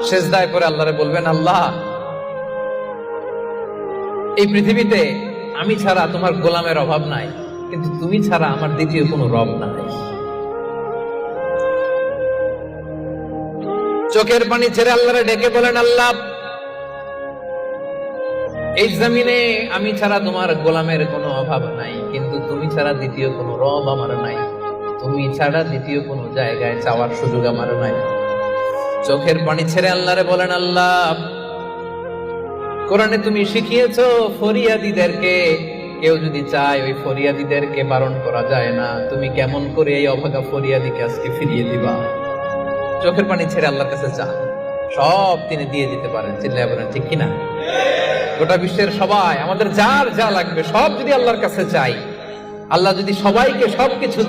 সেজদায় পড়ে আল্লাহরে বলবেন, আল্লাহ এই পৃথিবীতে আমি ছাড়া তোমার গোলামের অভাব নাই, কিন্তু তুমি ছাড়া আমার দ্বিতীয় কোনো রব নাই। চোখের পানি ছেড়ে আল্লাহরে ডেকে বলেন, আল্লাহ এই জমিনে আমি ছাড়া তোমার গোলামের কোনো অভাব নাই, কিন্তু তুমি ছাড়া দ্বিতীয় কোনো রব আমার নাই, তুমি ছাড়া দ্বিতীয় কোনো জায়গায় চাওয়ার সুযোগ আমার নাই। চোখের পানি ছেড়ে আল্লাহরে বলেন, আল্লাহ কোরআনে তুমি শিখিয়েছো ফরিয়াদীদেরকে কেউ যদি চায় ওই ফরিয়াদীদেরকে বারণ করা যায় না, তুমি কেমন করে এই অভাগা ফরিয়াদীকে আজকে ফিরিয়ে দিবা? চোখের পানি ছেড়ে আল্লাহর কাছে চান, সব তিনি দিয়ে দিতে পারেন। চিল্লায় বলেন ঠিক কিনা? গোটা বিশ্বের সবাই আমাদের যার যা লাগবে সব যদি আল্লাহর কাছে চাই, আল্লাহ যদি সবাইকে সবকিছু